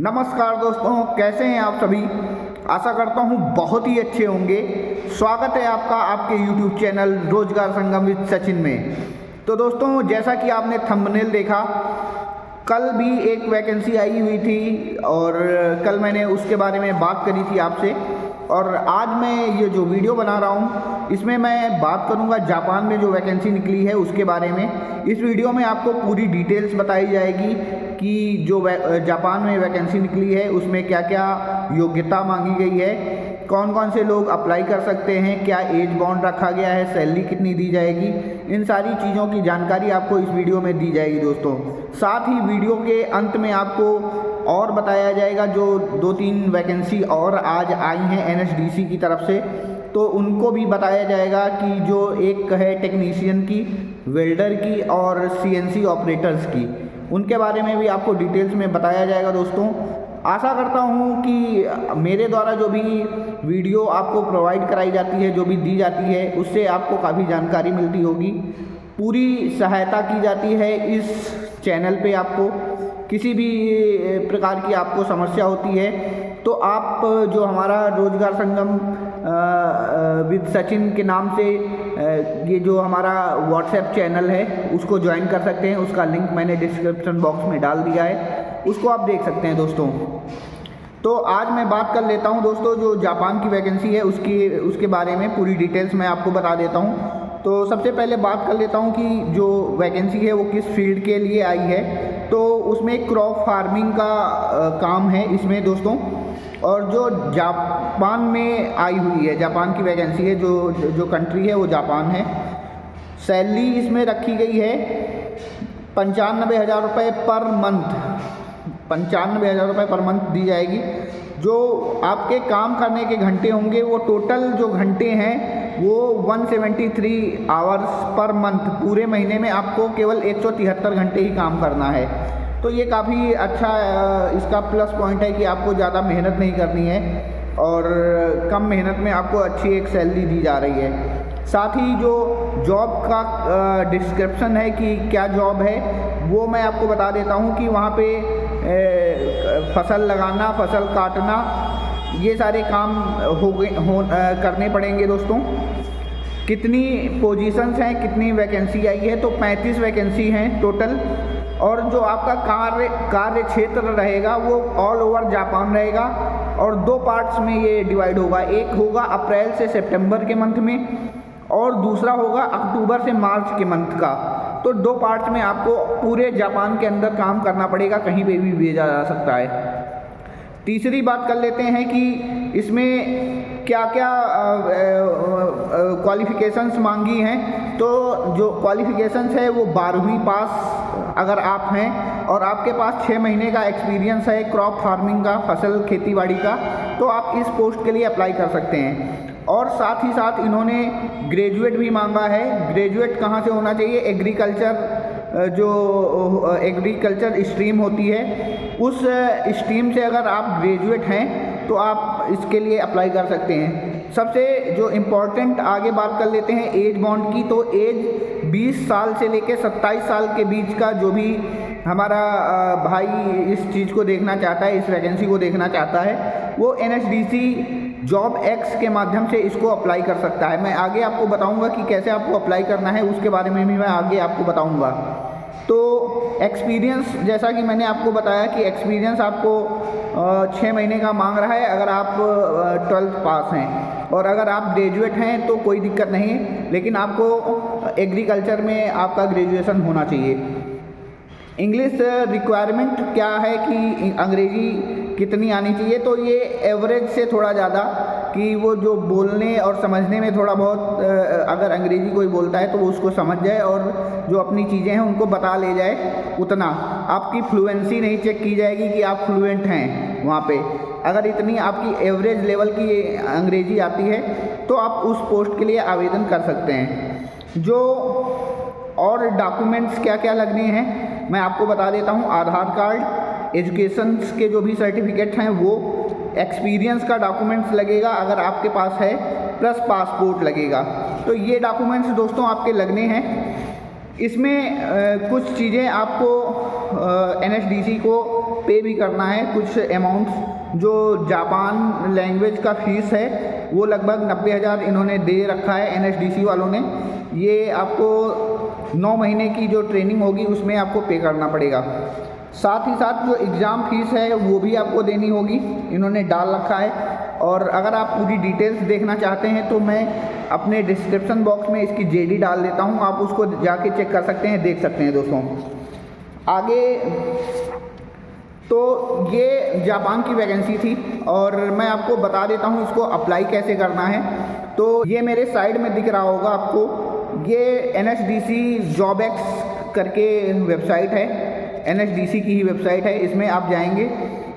नमस्कार दोस्तों, कैसे हैं आप सभी। आशा करता हूं बहुत ही अच्छे होंगे। स्वागत है आपका आपके YouTube चैनल रोजगार संगम विद सचिन में। तो दोस्तों, जैसा कि आपने थंबनेल देखा, कल भी एक वैकेंसी आई हुई थी और कल मैंने उसके बारे में बात करी थी आपसे। और आज मैं ये जो वीडियो बना रहा हूँ इसमें मैं बात करूँगा जापान में जो वैकेंसी निकली है उसके बारे में। इस वीडियो में आपको पूरी डिटेल्स बताई जाएगी कि जो जापान में वैकेंसी निकली है उसमें क्या क्या योग्यता मांगी गई है, कौन कौन से लोग अप्लाई कर सकते हैं, क्या एज बाउंड रखा गया है, सैलरी कितनी दी जाएगी, इन सारी चीज़ों की जानकारी आपको इस वीडियो में दी जाएगी दोस्तों। साथ ही वीडियो के अंत में आपको और बताया जाएगा जो 2-3 वैकेंसी और आज आई हैं NSDC की तरफ से, तो उनको भी बताया जाएगा कि जो एक है टेक्नीशियन की, वेल्डर की और CNC ऑपरेटर्स की, उनके बारे में भी आपको डिटेल्स में बताया जाएगा दोस्तों। आशा करता हूँ कि मेरे द्वारा जो भी वीडियो आपको प्रोवाइड कराई जाती है, जो भी दी जाती है, उससे आपको काफ़ी जानकारी मिलती होगी। पूरी सहायता की जाती है इस चैनल पे। आपको किसी भी प्रकार की आपको समस्या होती है तो आप जो हमारा रोजगार संगम विद सचिन के नाम से ये जो हमारा व्हाट्सएप चैनल है उसको ज्वाइन कर सकते हैं। उसका लिंक मैंने डिस्क्रिप्शन बॉक्स में डाल दिया है, उसको आप देख सकते हैं दोस्तों। तो आज मैं बात कर लेता हूं दोस्तों जो जापान की वैकेंसी है उसके बारे में पूरी डिटेल्स मैं आपको बता देता हूं। तो सबसे पहले बात कर लेता हूं कि जो वैकेंसी है वो किस फील्ड के लिए आई है। तो उसमें क्रॉप फार्मिंग का काम है इसमें दोस्तों, और जो जापान में आई हुई है, जापान की वैकेंसी है, जो कंट्री है वो जापान है। सैलरी इसमें रखी गई है 95,000 रुपये पर मंथ, 95,000 रुपये पर मंथ दी जाएगी। जो आपके काम करने के घंटे होंगे वो टोटल जो घंटे हैं वो 173 आवर्स पर मंथ, पूरे महीने में आपको केवल 173 घंटे ही काम करना है। तो ये काफ़ी अच्छा इसका प्लस पॉइंट है कि आपको ज़्यादा मेहनत नहीं करनी है और कम मेहनत में आपको अच्छी एक सैलरी दी जा रही है। साथ ही जो जॉब का डिस्क्रिप्शन है कि क्या जॉब है वो मैं आपको बता देता हूँ कि वहाँ पे फसल लगाना, फसल काटना, ये सारे काम करने पड़ेंगे दोस्तों। कितनी पोजीशंस हैं, कितनी वैकेंसी आई है, तो 35 वैकेंसी हैं टोटल। और जो आपका कार्य क्षेत्र रहेगा वो ऑल ओवर जापान रहेगा और 2 पार्ट्स में ये डिवाइड होगा। एक होगा अप्रैल से सितंबर के मंथ में और दूसरा होगा अक्टूबर से मार्च के मंथ का। तो 2 पार्ट्स में आपको पूरे जापान के अंदर काम करना पड़ेगा, कहीं पे भी भेजा जा सकता है। तीसरी बात कर लेते हैं कि इसमें क्या क्या क्वालिफ़िकेशंस मांगी हैं। तो जो क्वालिफ़िकेशंस है वो 12वीं पास अगर आप हैं और आपके पास 6 महीने का एक्सपीरियंस है क्रॉप फार्मिंग का, फसल खेतीबाड़ी का, तो आप इस पोस्ट के लिए अप्लाई कर सकते हैं। और साथ ही साथ इन्होंने ग्रेजुएट भी मांगा है। ग्रेजुएट कहाँ से होना चाहिए? जो एग्रीकल्चर स्ट्रीम होती है उस स्ट्रीम से अगर आप ग्रेजुएट हैं तो आप इसके लिए अप्लाई कर सकते हैं। सबसे जो इम्पोर्टेंट आगे बात कर लेते हैं एज बाउंड की। तो एज 20 साल से लेकर 27 साल के बीच का जो भी हमारा भाई इस चीज़ को देखना चाहता है, इस वैकेंसी को देखना चाहता है, वो NSDC जॉब एक्स के माध्यम से इसको अप्लाई कर सकता है। मैं आगे आपको बताऊंगा कि कैसे आपको अप्लाई करना है, उसके बारे में भी मैं आगे आपको बताऊंगा। तो एक्सपीरियंस, जैसा कि मैंने आपको बताया कि एक्सपीरियंस आपको 6 महीने का मांग रहा है अगर आप 12th पास हैं, और अगर आप ग्रेजुएट हैं तो कोई दिक्कत नहीं, लेकिन आपको एग्रीकल्चर में आपका ग्रेजुएशन होना चाहिए। इंग्लिश रिक्वायरमेंट क्या है कि अंग्रेजी कितनी आनी चाहिए? तो ये एवरेज से थोड़ा ज़्यादा, कि वो जो बोलने और समझने में थोड़ा बहुत अगर अंग्रेजी कोई बोलता है तो वो उसको समझ जाए और जो अपनी चीज़ें हैं उनको बता ले जाए, उतना। आपकी फ्लुएंसी नहीं चेक की जाएगी कि आप फ्लुएंट हैं वहाँ पे। अगर इतनी आपकी एवरेज लेवल की अंग्रेजी आती है तो आप उस पोस्ट के लिए आवेदन कर सकते हैं। जो और डॉक्यूमेंट्स क्या क्या लगने हैं मैं आपको बता देता हूँ। आधार कार्ड, एजुकेशन के जो भी सर्टिफिकेट हैं वो, एक्सपीरियंस का डॉक्यूमेंट्स लगेगा अगर आपके पास है, प्लस पासपोर्ट लगेगा। तो ये डॉक्यूमेंट्स दोस्तों आपके लगने हैं। इसमें कुछ चीज़ें आपको NSDC को पे भी करना है कुछ अमाउंट। जो जापान लैंग्वेज का फ़ीस है वो लगभग 90,000 इन्होंने दे रखा है NSDC वालों ने। ये आपको 9 महीने की जो ट्रेनिंग होगी उसमें आपको पे करना पड़ेगा। साथ ही साथ जो एग्ज़ाम फ़ीस है वो भी आपको देनी होगी, इन्होंने डाल रखा है। और अगर आप पूरी डिटेल्स देखना चाहते हैं तो मैं अपने डिस्क्रिप्शन बॉक्स में इसकी JD डाल देता हूँ, आप उसको जाके चेक कर सकते हैं, देख सकते हैं दोस्तों। आगे तो ये जापान की वैकेंसी थी और मैं आपको बता देता हूँ इसको अप्लाई कैसे करना है। तो ये मेरे साइड में दिख रहा होगा आपको, ये NSDC JobX करके वेबसाइट है, NSDC की ही वेबसाइट है। इसमें आप जाएंगे,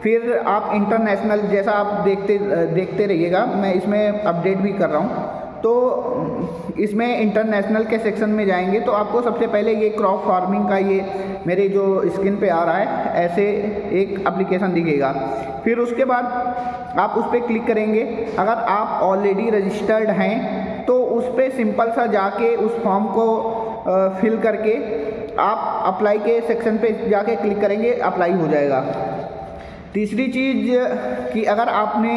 फिर आप इंटरनेशनल जैसा आप देखते रहिएगा, मैं इसमें अपडेट भी कर रहा हूँ। तो इसमें इंटरनेशनल के सेक्शन में जाएंगे तो आपको सबसे पहले ये क्रॉप फार्मिंग का ये मेरे जो स्क्रीन पे आ रहा है ऐसे एक एप्लीकेशन दिखेगा। फिर उसके बाद आप उस पर क्लिक करेंगे। अगर आप ऑलरेडी रजिस्टर्ड हैं तो उस पर सिंपल सा जाके उस फॉर्म को फिल करके आप अप्लाई के सेक्शन पे जाके क्लिक करेंगे, अप्लाई हो जाएगा। तीसरी चीज़ कि अगर आपने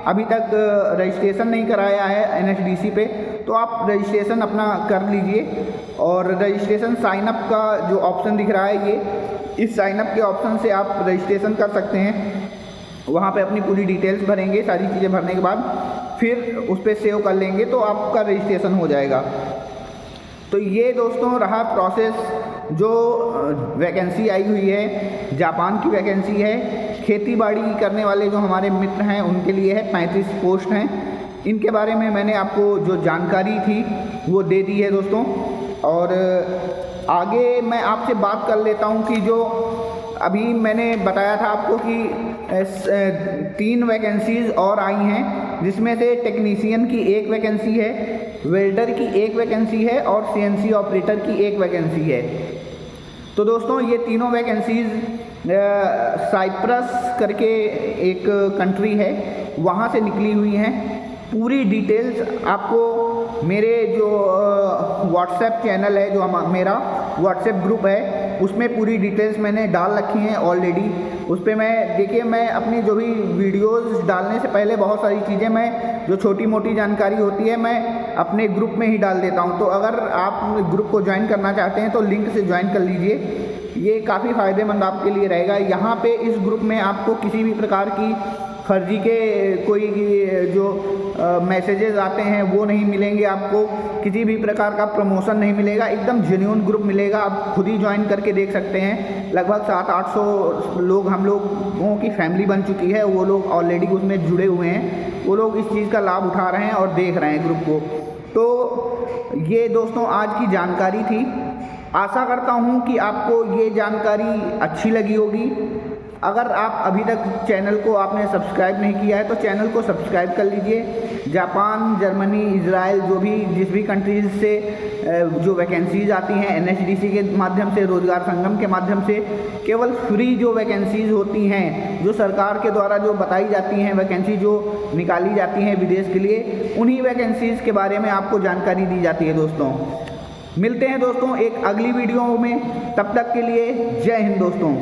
अभी तक रजिस्ट्रेशन नहीं कराया है NSDC पे तो आप रजिस्ट्रेशन अपना कर लीजिए। और रजिस्ट्रेशन साइन अप का जो ऑप्शन दिख रहा है ये, इस साइन अप के ऑप्शन से आप रजिस्ट्रेशन कर सकते हैं। वहाँ पे अपनी पूरी डिटेल्स भरेंगे, सारी चीज़ें भरने के बाद फिर उस पर सेव कर लेंगे तो आपका रजिस्ट्रेशन हो जाएगा। तो ये दोस्तों रहा प्रोसेस। जो वैकेंसी आई हुई है जापान की वैकेंसी है, खेती बाड़ी करने वाले जो हमारे मित्र हैं उनके लिए है, 35 पोस्ट हैं। इनके बारे में मैंने आपको जो जानकारी थी वो दे दी है दोस्तों। और आगे मैं आपसे बात कर लेता हूँ कि जो अभी मैंने बताया था आपको कि 3 वैकेंसीज़ और आई हैं, जिसमें से टेक्नीशियन की 1 वैकेंसी है, वेल्डर की 1 वैकेंसी है और CNC ऑपरेटर की 1 वैकेंसी है। तो दोस्तों ये तीनों वैकेंसीज़ साइप्रस करके एक कंट्री है वहाँ से निकली हुई हैं। पूरी डिटेल्स आपको मेरे जो व्हाट्सएप चैनल है, जो मेरा व्हाट्सएप ग्रुप है उसमें पूरी डिटेल्स मैंने डाल रखी हैं ऑलरेडी। उस पर मैं देखिए, मैं अपनी जो भी वीडियोस डालने से पहले बहुत सारी चीज़ें मैं जो छोटी मोटी जानकारी होती है मैं अपने ग्रुप में ही डाल देता हूं। तो अगर आप ग्रुप को ज्वाइन करना चाहते हैं तो लिंक से ज्वाइन कर लीजिए, ये काफ़ी फ़ायदेमंद आपके लिए रहेगा। यहाँ पे इस ग्रुप में आपको किसी भी प्रकार की फर्जी के कोई जो मैसेजेस आते हैं वो नहीं मिलेंगे, आपको किसी भी प्रकार का प्रमोशन नहीं मिलेगा, एकदम जेन्युइन ग्रुप मिलेगा। आप खुद ही ज्वाइन करके देख सकते हैं। लगभग 700-800 लोग हम लोगों की फैमिली बन चुकी है, वो लोग ऑलरेडी उसमें जुड़े हुए हैं, वो लोग इस चीज़ का लाभ उठा रहे हैं और देख रहे हैं ग्रुप को। तो ये दोस्तों आज की जानकारी थी। आशा करता हूँ कि आपको ये जानकारी अच्छी लगी होगी। अगर आप अभी तक चैनल को आपने सब्सक्राइब नहीं किया है तो चैनल को सब्सक्राइब कर लीजिए। जापान, जर्मनी, इजराइल, जो भी जिस भी कंट्रीज से जो वैकेंसीज़ आती हैं NSDC के माध्यम से, रोज़गार संगम के माध्यम से, केवल फ्री जो वैकेंसीज़ होती हैं, जो सरकार के द्वारा जो बताई जाती हैं वैकेंसी जो निकाली जाती हैं विदेश के लिए, उन्हीं वैकेंसीज़ के बारे में आपको जानकारी दी जाती है दोस्तों। मिलते हैं दोस्तों एक अगली वीडियो में, तब तक के लिए जय हिंद दोस्तों।